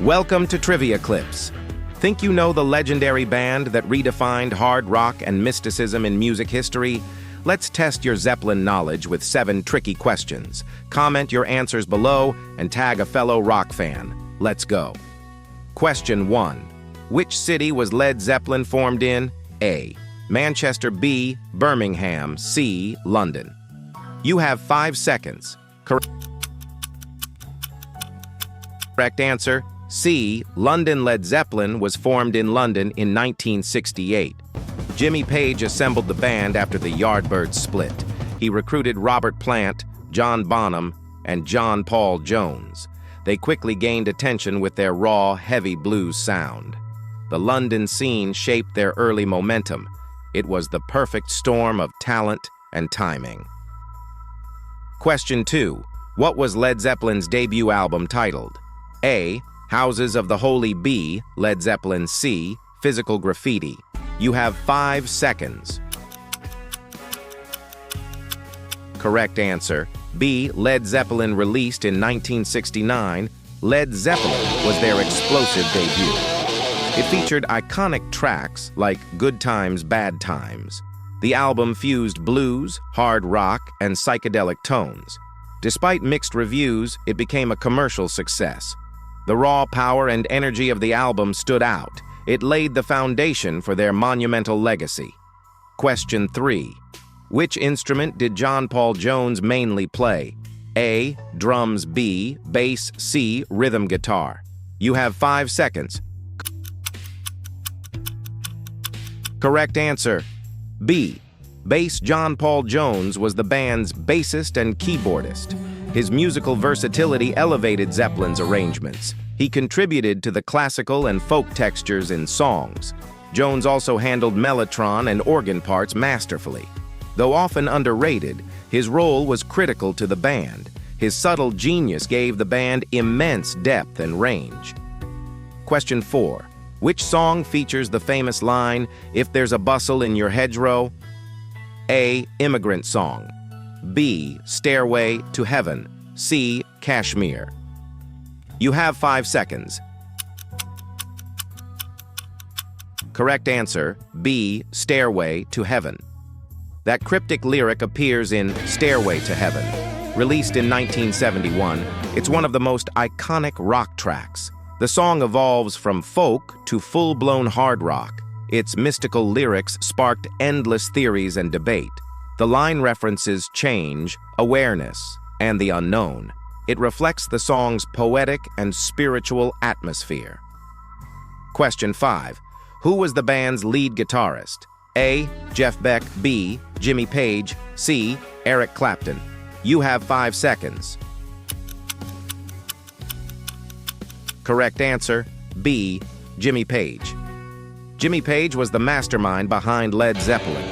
Welcome to Trivia Clips. Think you know the legendary band that redefined hard rock and mysticism in music history? Let's test your Zeppelin knowledge with 7 tricky questions. Comment your answers below and tag a fellow rock fan. Let's go. Question 1. Which city was Led Zeppelin formed in? A. Manchester. B. Birmingham. C. London. You have 5 seconds. Correct answer, C. London. Led Zeppelin was formed in London in 1968. Jimmy Page assembled the band after the Yardbirds split. He recruited Robert Plant, John Bonham, and John Paul Jones. They quickly gained attention with their raw, heavy blues sound. The London scene shaped their early momentum. It was the perfect storm of talent and timing. Question 2. What was Led Zeppelin's debut album titled? A. Houses of the Holy. B. Led Zeppelin. C. Physical Graffiti. You have 5 seconds. Correct answer, B. Led Zeppelin. Released in 1969, Led Zeppelin was their explosive debut. It featured iconic tracks like Good Times, Bad Times. The album fused blues, hard rock, and psychedelic tones. Despite mixed reviews, it became a commercial success. The raw power and energy of the album stood out. It laid the foundation for their monumental legacy. Question 3. Which instrument did John Paul Jones mainly play? A. Drums. B. Bass. C. Rhythm guitar. You have 5 seconds. Correct answer, B. Bass. John Paul Jones was the band's bassist and keyboardist. His musical versatility elevated Zeppelin's arrangements. He contributed to the classical and folk textures in songs. Jones also handled mellotron and organ parts masterfully. Though often underrated, his role was critical to the band. His subtle genius gave the band immense depth and range. Question 4. Which song features the famous line, "If there's a bustle in your hedgerow"? A. Immigrant Song. B. Stairway to Heaven. C. Kashmir. You have 5 seconds. Correct answer, B. Stairway to Heaven. That cryptic lyric appears in Stairway to Heaven. Released in 1971, it's one of the most iconic rock tracks. The song evolves from folk to full-blown hard rock. Its mystical lyrics sparked endless theories and debate. The line references change, awareness, and the unknown. It reflects the song's poetic and spiritual atmosphere. Question 5. Who was the band's lead guitarist? A. Jeff Beck. B. Jimmy Page. C. Eric Clapton. You have 5 seconds. Correct answer, B. Jimmy Page. Jimmy Page was the mastermind behind Led Zeppelin.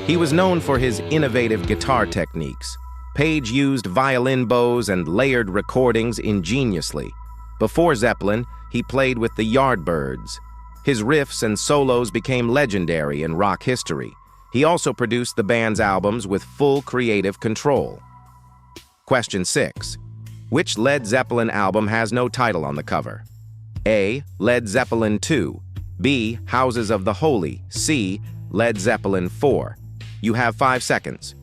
He was known for his innovative guitar techniques. Page used violin bows and layered recordings ingeniously. Before Zeppelin, he played with the Yardbirds. His riffs and solos became legendary in rock history. He also produced the band's albums with full creative control. Question 6. Which Led Zeppelin album has no title on the cover? A. Led Zeppelin II. B. Houses of the Holy. C. Led Zeppelin IV. You have 5 seconds.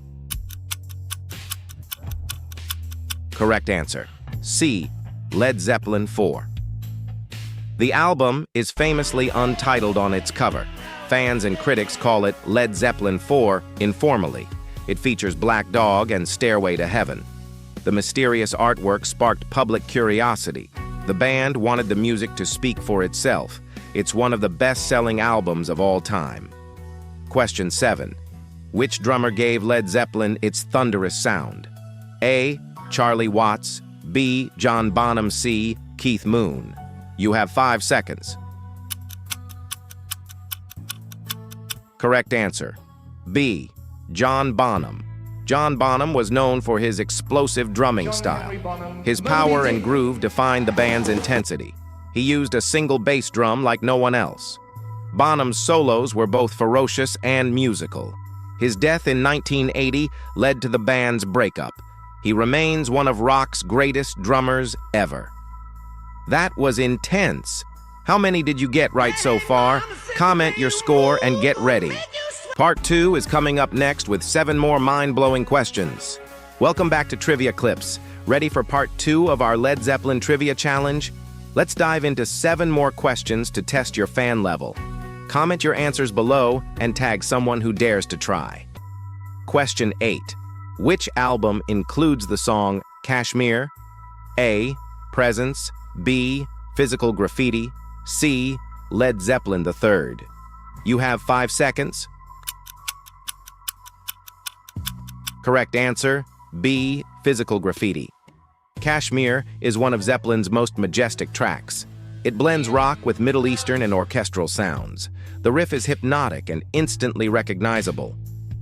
Correct answer, C. Led Zeppelin IV. The album is famously untitled on its cover. Fans and critics call it Led Zeppelin IV informally. It features Black Dog and Stairway to Heaven. The mysterious artwork sparked public curiosity. The band wanted the music to speak for itself. It's one of the best-selling albums of all time. Question 7. Which drummer gave Led Zeppelin its thunderous sound? A. Charlie Watts. B. John Bonham. C. Keith Moon. You have 5 seconds. Correct answer, B. John Bonham. John Bonham was known for his explosive drumming style. His power and groove defined the band's intensity. He used a single bass drum like no one else. Bonham's solos were both ferocious and musical. His death in 1980 led to the band's breakup. He remains one of rock's greatest drummers ever. That was intense. How many did you get right so far? Comment your score and get ready. Part 2 is coming up next with 7 more mind-blowing questions. Welcome back to Trivia Clips. Ready for Part 2 of our Led Zeppelin Trivia Challenge? Let's dive into 7 more questions to test your fan level. Comment your answers below and tag someone who dares to try. Question 8. Which album includes the song Kashmir? A. Presence. B. Physical Graffiti. C. Led Zeppelin III. You have 5 seconds. Correct answer, B. Physical Graffiti. Kashmir is one of Zeppelin's most majestic tracks. It blends rock with Middle Eastern and orchestral sounds. The riff is hypnotic and instantly recognizable.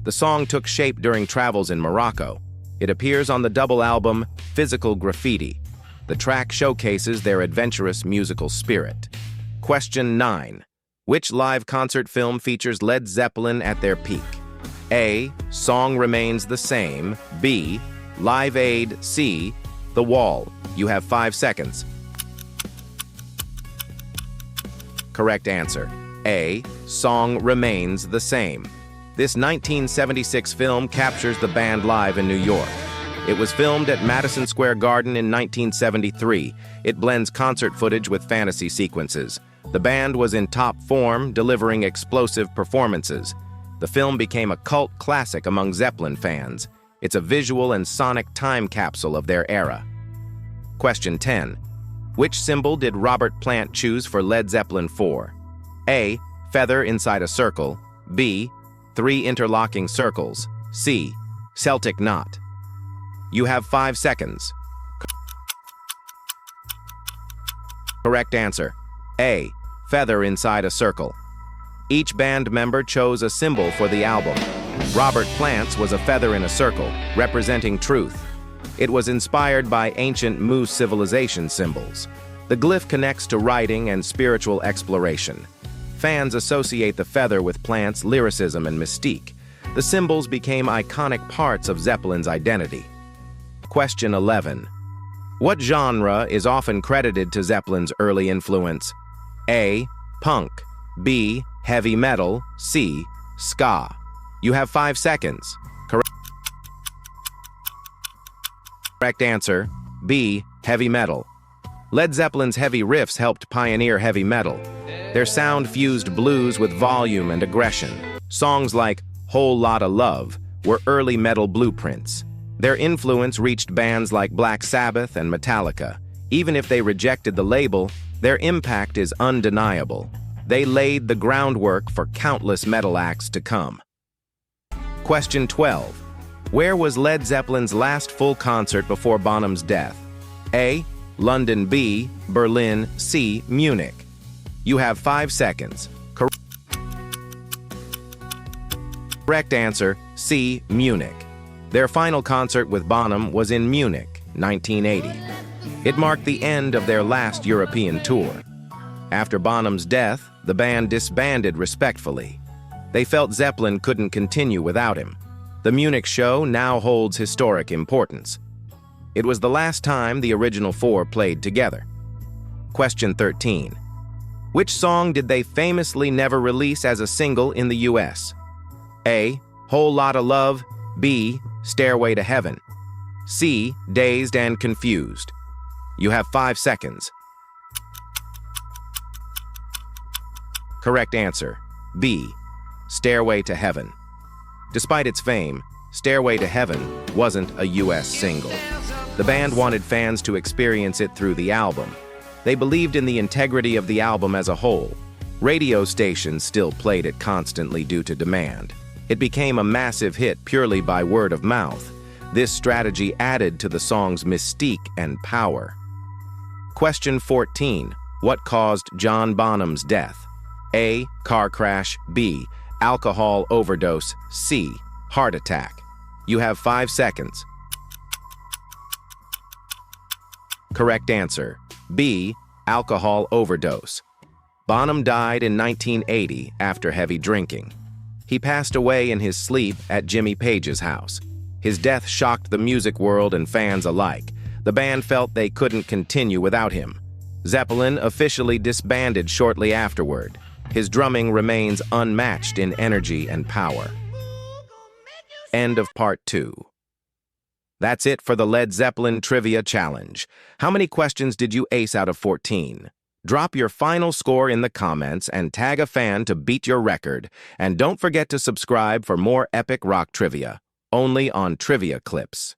The song took shape during travels in Morocco. It appears on the double album Physical Graffiti. The track showcases their adventurous musical spirit. Question 9. Which live concert film features Led Zeppelin at their peak? A. Song Remains the Same. B. Live Aid. C. The Wall. You have 5 seconds. Correct answer. A. Song Remains the Same. This 1976 film captures the band live in New York. It was filmed at Madison Square Garden in 1973. It blends concert footage with fantasy sequences. The band was in top form, delivering explosive performances. The film became a cult classic among Zeppelin fans. It's a visual and sonic time capsule of their era. Question 10. Which symbol did Robert Plant choose for Led Zeppelin 4? A. Feather inside a circle. B. 3 interlocking circles. C. Celtic knot. You have 5 seconds. Correct answer. A. Feather inside a circle. Each band member chose a symbol for the album. Robert Plant's was a feather in a circle, representing truth. It was inspired by ancient Moose civilization symbols. The glyph connects to writing and spiritual exploration. Fans associate the feather with Plant's lyricism and mystique. The symbols became iconic parts of Zeppelin's identity. Question 11. What genre is often credited to Zeppelin's early influence? A. Punk. B. Heavy metal. C. Ska. You have 5 seconds. Correct answer, B. Heavy metal. Led Zeppelin's heavy riffs helped pioneer heavy metal. Their sound fused blues with volume and aggression. Songs like Whole Lotta Love were early metal blueprints. Their influence reached bands like Black Sabbath and Metallica. Even if they rejected the label, their impact is undeniable. They laid the groundwork for countless metal acts to come. Question 12. Where was Led Zeppelin's last full concert before Bonham's death? A. London. B. Berlin. C. Munich. You have 5 seconds. Correct answer, C. Munich. Their final concert with Bonham was in Munich, 1980. It marked the end of their last European tour. After Bonham's death, the band disbanded respectfully. They felt Zeppelin couldn't continue without him. The Munich show now holds historic importance. It was the last time the original 4 played together. Question 13. Which song did they famously never release as a single in the US? A. Whole Lotta Love. B. Stairway to Heaven. C. Dazed and Confused. You have 5 seconds. Correct answer, B. Stairway to Heaven. Despite its fame, Stairway to Heaven wasn't a US single. The band wanted fans to experience it through the album. They believed in the integrity of the album as a whole. Radio stations still played it constantly due to demand. It became a massive hit purely by word of mouth. This strategy added to the song's mystique and power. Question 14. What caused John Bonham's death? A. Car crash. B. Alcohol overdose. C. Heart attack. You have 5 seconds. Correct answer, B. Alcohol overdose. Bonham died in 1980 after heavy drinking. He passed away in his sleep at Jimmy Page's house. His death shocked the music world and fans alike. The band felt they couldn't continue without him. Zeppelin officially disbanded shortly afterward. His drumming remains unmatched in energy and power. End of part 2. That's it for the Led Zeppelin Trivia Challenge. How many questions did you ace out of 14? Drop your final score in the comments and tag a fan to beat your record. And don't forget to subscribe for more epic rock trivia, only on Trivia Clips.